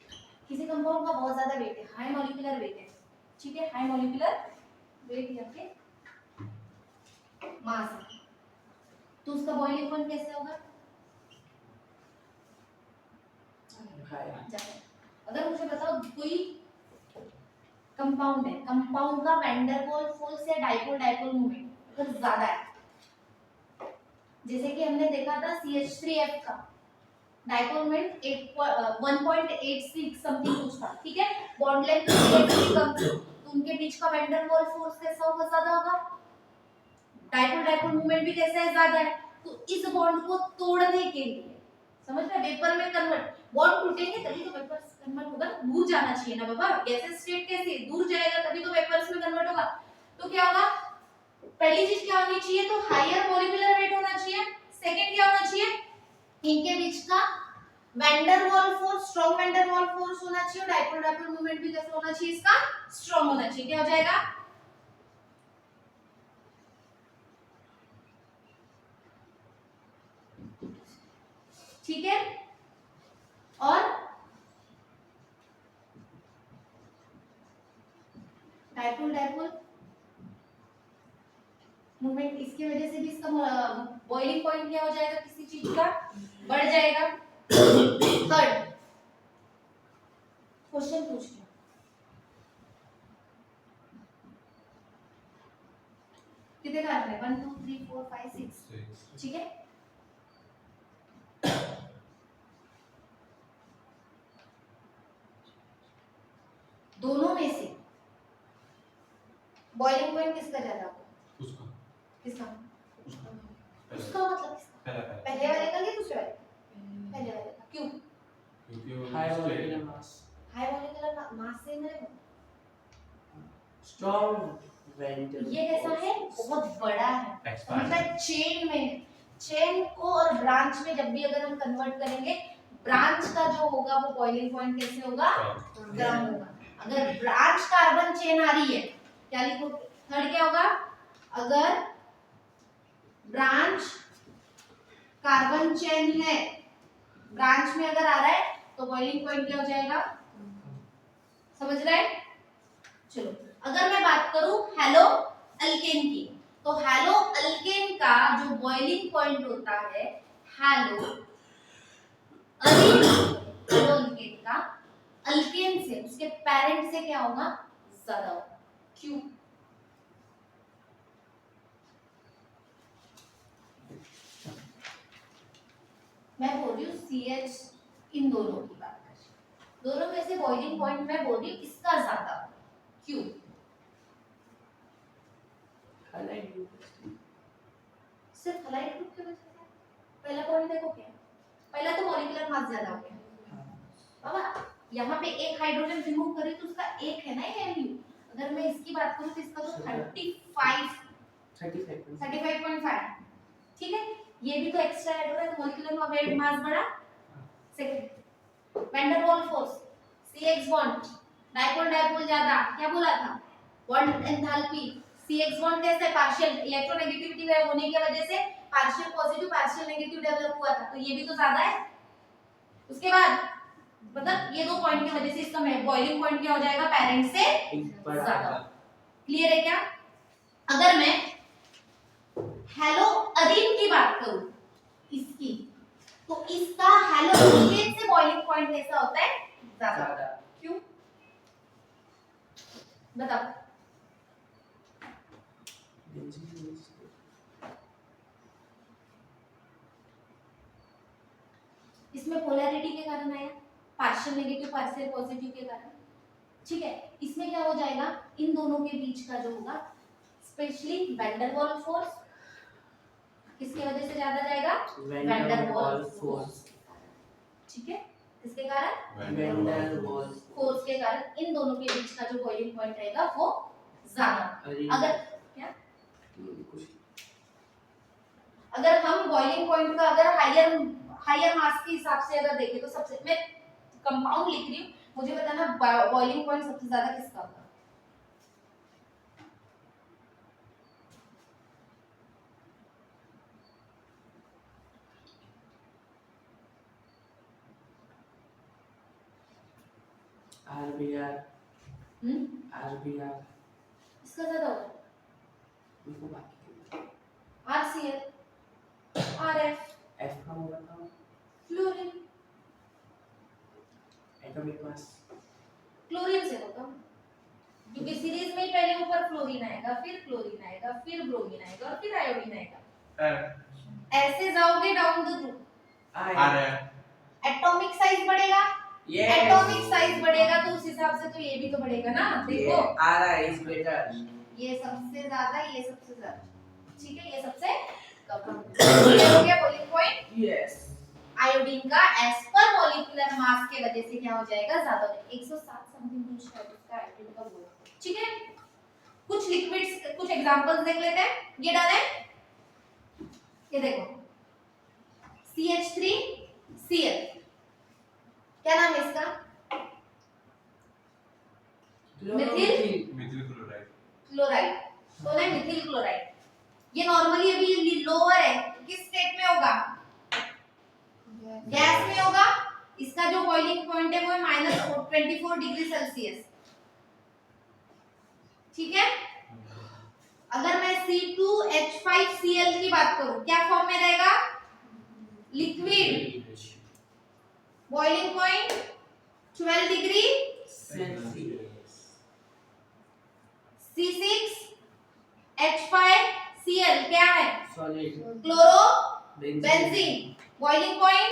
किसी कंपाउंड का बहुत ज्यादा वेट है, हाई मॉलिक्यूलर वेट है, ठीक है, हाई मॉलिक्यूलर वेट या फिर मास है, तो उसका बॉइलिंग पॉइंट कैसे होगा? हाई। अगर मुझे बताओ कोई कंपाउंड है, कंपाउंड का वैन डेर वाल्स फोर्स या डाइपोल डाइपोल मोमेंट अगर ज्यादा है, जैसे कि हमने देखा था CH3F का डाइपोल मोमेंट 1.86 समथिंग कुछ था, ठीक है, बॉन्ड लेंथ CH3 कम थी, तो उनके बीच का वैन डेर वाल्स फोर्स कैसा होगा? ज्यादा होगा। डाइपोल डाइपोल मोमेंट भी कैसा है? ज्यादा है। तो इस बॉन्ड को तोड़ने के लिए, समझ रहे, वेपर में कन्वर्ट, बॉन्ड टूटेंगे तभी तो वेपर कन्वर्ट होगा, दूर जाना चाहिए ना बाबा, गैसेस स्टेट कैसे दूर जाएगा तभी तो वेपर्स में कन्वर्ट होगा। तो क्या होगा? पहली चीज क्या होनी चाहिए? तो हायर मॉलिक्यूलर वेट होना चाहिए। सेकंड क्या होना चाहिए? इनके बीच का van der Waals force, strong van der Waals force होना चाहिए, डाइपोल डाइपोल मोमेंट भी कैसा होना चाहिए? इसका स्ट्रॉन्ग होना चाहिए। क्या हो जाएगा? ठीक है, और डाइपोल डाइपोल मूवमेंट, इसकी वजह से भी इसका बॉइलिंग पॉइंट क्या हो जाएगा? किसी चीज का बढ़ जाएगा। थर्ड क्वेश्चन पूछ लो, कितने का है? 1 2 3 4 5 6, ठीक है। दोनों में से बॉइलिंग पॉइंट किसका ज्यादा होगा? उसका किसका? उसका उसका मतलब किसका? पहला पहले वाले का या दूसरे वाले? पहले वाले का। क्यों? क्योंकि वो high molecular mass, high molecular mass से मेरे स्ट्रॉन्ग वैन डेर ये कैसा है? बहुत बड़ा है, Expand मतलब चेन में, चेन को और ब्रांच में जब भी अगर हम कन्वर्ट करेंगे, ब्रांच का जो होगा वो बॉइलिंग पॉइंट कैसे होगा? गर्म होगा। अगर ब्रांच कार्बन चेन आ रही है, क्या लिखो? थर्ड क्या होगा? अगर ब्रांच कार्बन चेन है, ब्रांच में अगर आ रहा है तो बॉइलिंग पॉइंट क्या हो जाएगा? समझ रहे हैं? चलो, अगर मैं बात करूं हेलो अल्केन की, तो हेलो अल्केन का जो बॉइलिंग पॉइंट होता है, हेलो अल्केन का अल्केन से, उसके पेरेंट से क्या होगा? ज्यादा होगा। क्यों? मैं बोल रही हूँ CH, इन दोनों की बात कर रही हूँ, दोनों में से बॉइलिंग पॉइंट मैं बोल रही हूँ इसका ज्यादा होगा। क्यों? हाइलाइट सिर्फ हलाइट ग्रुप की वजह से? पहला पॉइंट देखो क्या है? पहला तो मॉलिक्यूलर मास ज्यादा हो गया बाबा, यहाँ पे एक हाइड्रोजन रिमूव करी तो उसका एक है ना ये वैल्यू। अगर मैं इसकी बात करूँ तो इसका तो 35.5, ठीक है, ये भी तो एक्स्ट्रा ऐड हो रहा है, तो मॉलिक्यूलर वेट मास बढ़ा। Second, van der Waals force, CX bond, dipole dipole ज्यादा, क्या बोला था? बॉन्ड एंथैल्पी, CX बॉन्ड कैसे? पार्शियल इलेक्ट्रोनेगेटिविटी होने की वजह से partial positive partial negative develop हुआ था, तो ये भी तो ज्यादा है। उसके बाद मतलब ये दो पॉइंट की वजह से इसका बॉइलिंग पॉइंट क्या हो जाएगा? पेरेंट से ज्यादा। क्लियर है क्या? अगर मैं हेलो अरीन की बात करूं इसकी, तो इसका हेलो अल्केन से बॉइलिंग पॉइंट कैसा होता है? ज्यादा। क्यों? बताओ। इसमें पोलैरिटी के कारण आया, पार्शियल नेगेटिव पार्शियल पॉजिटिव के कारण, ठीक है। इसमें क्या हो जाएगा, इन दोनों के बीच का जो होगा स्पेशली वैन वाल फोर्स, किसकी वजह से ज्यादा जाएगा, वैन वाल फोर्स, ठीक है। किसके कारण, वैन डर वाल्स फोर्स के कारण इन दोनों के बीच का जो बॉइलिंग पॉइंट रहेगा वो ज्यादा। अगर क्या, अगर हम बॉइलिंग पॉइंट का अगर हायर मास के हिसाब से अगर देखें तो सबसे, मैं कंपाउंड लिख रही हूँ, मुझे बताना बॉइलिंग पॉइंट सबसे ज्यादा किसका होगा। आरबीआर इसका ज्यादा होगा, उनको बाकी आरसीएल, आरएफ, एफ का होगा था फ्लोरीन, एटॉमिक मास क्लोरीन से होगा, क्योंकि सीरीज में पहले ऊपर फ्लोरीन आएगा, फिर क्लोरीन आएगा, फिर ब्रोमीन आएगा और फिर आयोडीन आएगा। ऐसे जाओगे down the route, atomic size बढ़ेगा, एटॉमिक साइज बढ़ेगा तो उस हिसाब से तो ये भी तो बढ़ेगा ना। देखो आ रहा है इस बेटर, ये सबसे ज्यादा, ये सबसे ज्यादा, ठीक है, ये सबसे कम। ये हो गया बॉइलिंग पॉइंट। यस आयोडीन का एज पर मॉलिक्यूलर मास के वजह से क्या हो जाएगा, ज्यादा हो जाएगा। 107 समथिंग कुछ है उसका आयोडीन का वो, ठीक है। कुछ लिक्विड्स, कुछ एग्जांपल्स देख लेते हैं। ये डन है, ये देखो CH3Cl, क्या नाम है इसका, मिथिल क्लोराइड। क्लोराइड, तो है मिथिल क्लोराइड। ये नॉर्मली अभी लोअर है, किस स्टेट में होगा, गैस में होगा। इसका जो बॉइलिंग पॉइंट है वो है -24 डिग्री सेल्सियस, ठीक है। अगर मैं C2H5Cl की बात करूं, क्या फॉर्म में रहेगा, liquid, boiling point 12 degree Celsius. C6H5Cl क्या है, solid, chlorobenzene, boiling point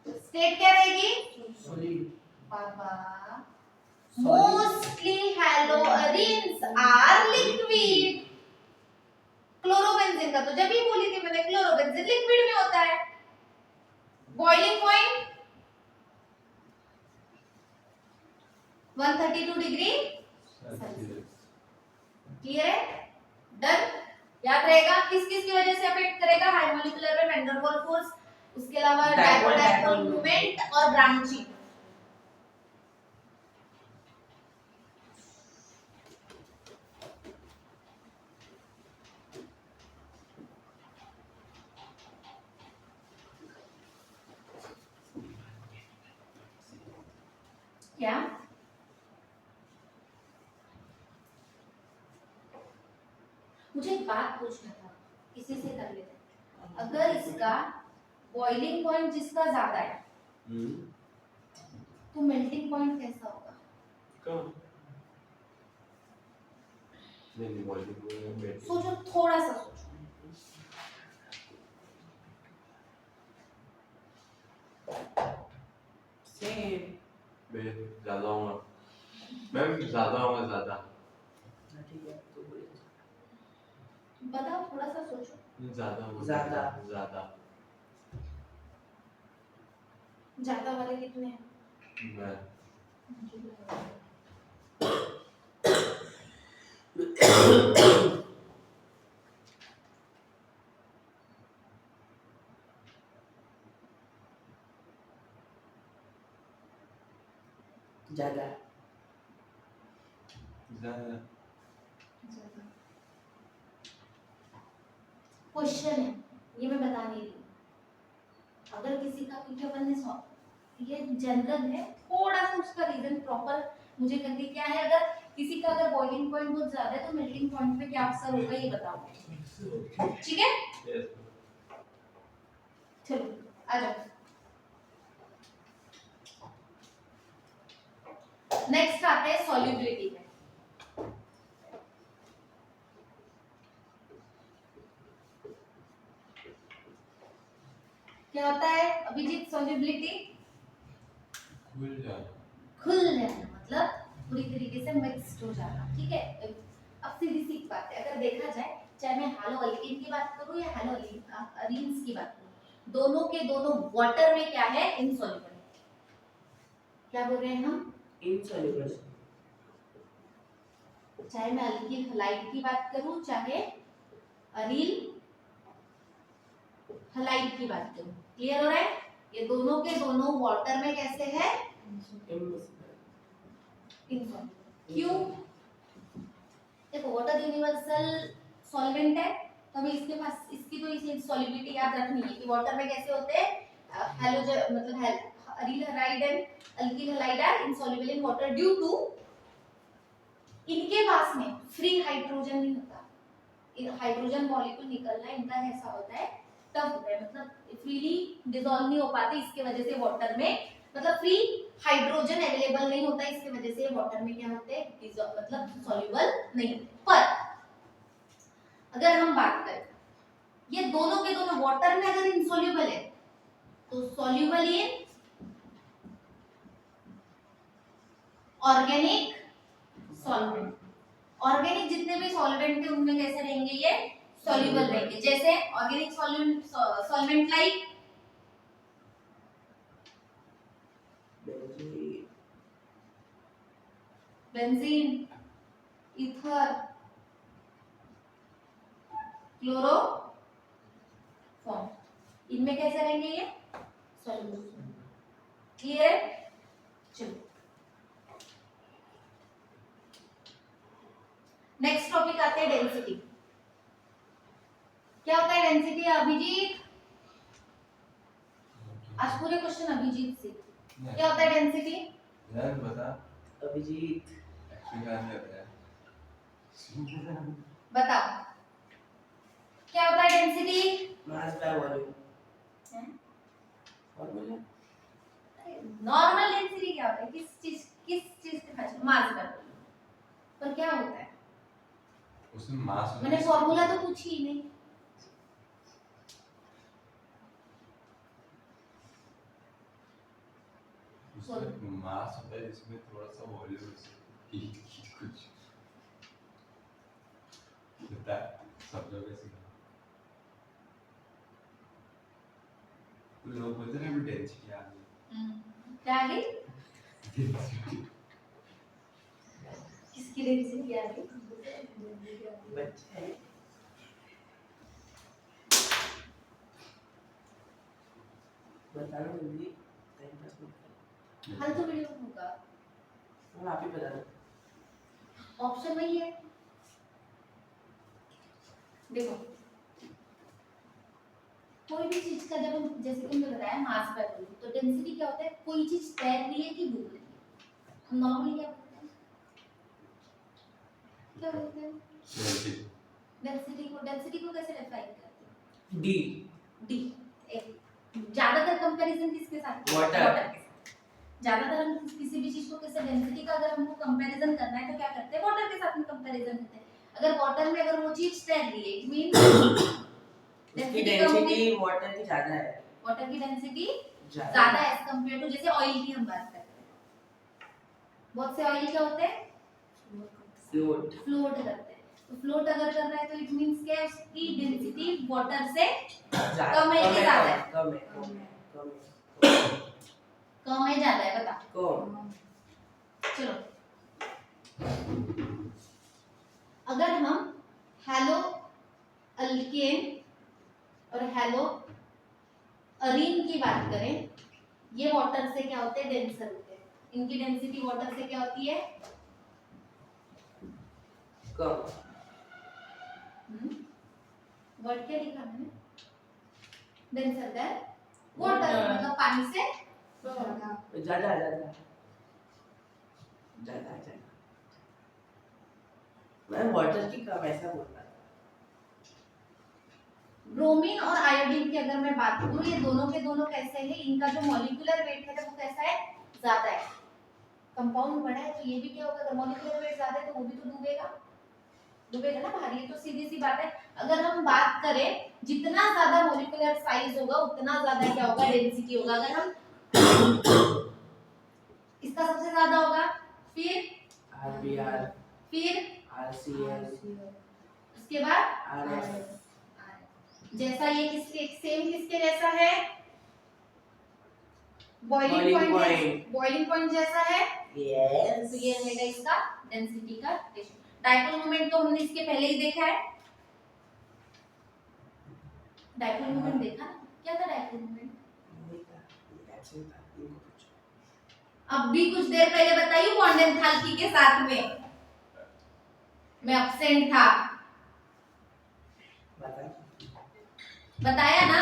state क्या रहेगी, सॉलिड। बाबा mostly haloarenes are liquid. Chlorobenzene का तो जब ही बोली थी मैंने, क्लोरोबेंजीन लिक्विड में होता है। बॉइलिंग पॉइंट 132 डिग्री, क्लियर है, डन। याद रहेगा किस किस की वजह से अफेक्ट करेगा, हाई मॉलिक्यूलर में वैन डर वाल फोर्स, उसके अलावा डायपोल मूवमेंट और ब्रांचिंग। क्या, मुझे एक बात पूछना था, किसी से कर लेते हैं। अगर इसका बॉइलिंग पॉइंट जिसका ज्यादा है तो मेल्टिंग पॉइंट कैसा होगा, सोचो, थोड़ा सा सोचो। सेम मैं ज्यादा होगा, मैम ज्यादा होगा, ज्यादा ठीक है तो बोलिए बताओ, थोड़ा सा सोचो। ज्यादा होगा, ज्यादा। ज्यादा ज्यादा वाले कितने हैं, मैं ज्यादा ज्यादा। क्वेश्चन है ये, मैं बता नहीं रही हूँ। अगर किसी का, क्योंकि अपन ने ये जनरल है, थोड़ा सा उसका रीजन प्रॉपर मुझे करके क्या है, अगर किसी का अगर बॉइलिंग पॉइंट बहुत ज्यादा है तो मेल्टिंग पॉइंट पे क्या असर होगा ये बताओ, ठीक है। चलो आ जाओ, नेक्स्ट आते हैं सॉल्युबिलिटी में। क्या होता है अभिजीत सॉल्युबिलिटी, खुल जाना। खुल जाना मतलब पूरी तरीके से मिक्स्ड हो जाना, ठीक है। अब सीधी सी बात है, अगर देखा जाए चाहे मैं हैलो अल्कीन की बात करूं या हैलो अरीन्स की बात करूं, दोनों के दोनों वाटर में क्या है, इनसॉल्युबल। क्या बोल रहे हैं हम, इनसॉल्युबल। चाहे मैं अल्कीन हलाइड की बात करूं चाहे अरील हलाइड की बात करूं, क्लियर हो रहा है, ये दोनों के दोनों वाटर में कैसे है, इनसॉल्युबल। क्यों, देखो वाटर यूनिवर्सल सॉल्वेंट है, तो हमें इसके पास इसकी तो इसी सॉल्युबिलिटी याद रखनी है कि वाटर में कैसे होते हैं, हैलोजन मतलब aryl halide and alkyl halide are insoluble in water due to इनके पास में फ्री हाइड्रोजन नहीं होता, हाइड्रोजन मॉलिक्यूल निकलना इनका ऐसा होता है, टफ होता है, मतलब फ्रीली डिसॉल्व नहीं हो पाते, इसके वजह से वाटर में मतलब फ्री हाइड्रोजन अवेलेबल नहीं होता, इसके वजह से वाटर में क्या होते हैं, मतलब सॉल्युबल नहीं होते। पर अगर हम बात करें ये दोनों के दोनों वाटर में अगर इनसॉल्युबल है तो soluble in organic solvent, organic जितने भी सॉल्वेंट है उनमें कैसे रहेंगे, ये सॉल्युबल रहेंगे। जैसे organic solvent like benzene, ether, chloroform, इनमें कैसे रहेंगे ये सॉल्युबल। क्लियर है, चलो नेक्स्ट टॉपिक आते हैं डेंसिटी। क्या होता है डेंसिटी अभिजीत, आज पूरे क्वेश्चन अभिजीत से, क्या होता है डेंसिटी, यार बता। अभिजीत एक्चुअली क्या होता है, बताओ क्या होता है density, mass by volume. Formula normal density क्या होता है, किस चीज के साथ मास बाय वॉल्यूम, पर क्या होता है, उसमें मास मैंने फॉर्मूला तो पूछी ही नहीं, उसमें मास होता है, इसमें थोड़ा सा वॉल्यूम कुछ बता, सब लोग ऐसे लोग बोलते हैं ना डेंसिटी आ गई, क्या आ गई, किसकी डेंसिटी आ गई, बच्चे हैं। बता दो जल्दी, टाइम पास मत करो। हल तो वीडियो में होगा, और आप ही बता दो। ऑप्शन वही है, देखो कोई भी चीज का जब हम जैसे तुमने बताया मास बाय वॉल्यूम, तो डेंसिटी क्या होता है, कोई चीज तैर रही है कि डूब रही है, हम नॉर्मली क्या बोलते हैं, क्या बोलते हैं, डेंसिटी को कैसे डिफाइन करते हैं, डी डी। ज्यादातर कंपैरिजन किसके साथ, वाटर के साथ, ज्यादातर हम किसी भी चीज को कैसे डेंसिटी का अगर हमको कंपैरिजन करना है तो क्या करते हैं, वाटर के साथ में कंपैरिजन करते हैं। अगर वाटर में अगर वो चीज तैर रही है इट मींस उसकी डेंसिटी वाटर की ज्यादा है, वाटर की डेंसिटी ज्यादा ज्यादा एज कंपेयर टू जैसे ऑयल की हम बात करते हैं, बहुत से ऑयल क्या होते हैं, फ्लोट करते हैं, तो फ्लोट अगर कर रहा है तो इट मींस क्या है, उसकी डेंसिटी वाटर से कम है कि ज्यादा है, कम है ज्यादा है, बता कम। चलो अगर हम हैलो अल्केन और हैलो अरीन की बात करें, ये वाटर से क्या होते हैं, डेंसर होते हैं, इनकी डेंसिटी वाटर से क्या होती है, कम। वर्ड क्या लिखा मैंने, डेंसर देन वाटर, मतलब पानी से ज्यादा ज्यादा ज्यादा ज्यादा मैं वाटर की कम ऐसा बोल रहा था। ब्रोमीन और आयोडीन की अगर मैं बात करूं, ये दोनों के दोनों कैसे हैं, इनका जो मॉलिक्यूलर वेट है वो कैसा है, ज्यादा है, कंपाउंड बड़ा है तो ये भी क्या होगा, अगर मॉलिक्यूलर वेट ज्यादा है तो वो भी तो डूबेगा ना बाहर, ये तो सीधी सी बात है। अगर हम बात करें जितना ज्यादा मॉलिक्यूलर साइज होगा उतना ज्यादा क्या होगा, डेंसिटी होगा। अगर हम ज्यादा होगा? फिर RBR, फिर RCL, उसके बाद RF, जैसा ये किसके सेम किसके जैसा है? Boiling boiling point. Point, boiling point जैसा है। yes, तो ये रहेगा इसका डेंसिटी का रेशियो। डाइपोल मोमेंट तो हमने इसके पहले ही देखा है। डाइपोल मोमेंट देखा ना? क्या था डाइपोल मोमेंट? अब भी कुछ देर पहले बताइए बॉन्ड एंथैल्पी के साथ में मैं एब्सेंट था, बताया ना?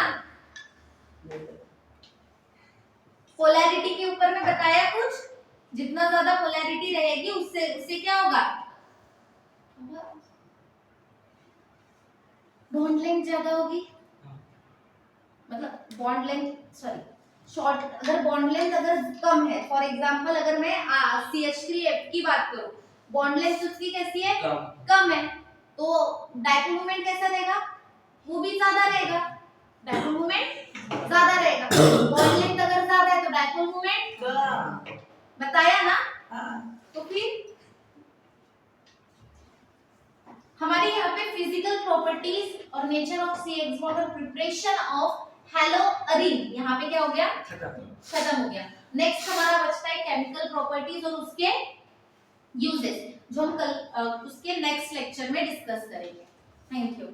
पोलैरिटी के ऊपर में बताया कुछ? जितना ज्यादा पोलैरिटी रहेगी उससे उससे क्या होगा? बॉन्ड लेंथ ज्यादा होगी, मतलब बॉन्ड लेंथ सॉरी शॉर्ट, अगर बॉन्ड लेंथ अगर कम है, फॉर एग्जांपल अगर मैं CH3F की बात करूं, बॉन्ड लेंथ उसकी कैसी है? कम है, तो डाइपोल मोमेंट कैसा रहेगा? वो भी ज्यादा रहेगा, डाइपोल मोमेंट ज्यादा रहेगा। बॉन्ड लेंथ अगर ज्यादा है तो डाइपोल मोमेंट बताया ना? तो फिर हमारे यहाँ पे फिजिकल प्रॉपर्टीज और नेचर ऑफ CX बॉन्ड और प्रिपरेशन ऑफ हैलोअरीन यहाँ पे क्या हो गया? खत्म हो गया। नेक्स्ट हमारा बचता है केमिकल प्रॉपर्टीज और उसके यूजेस, जो हम कल उसके नेक्स्ट लेक्चर में डिस्कस करेंगे। Thank you.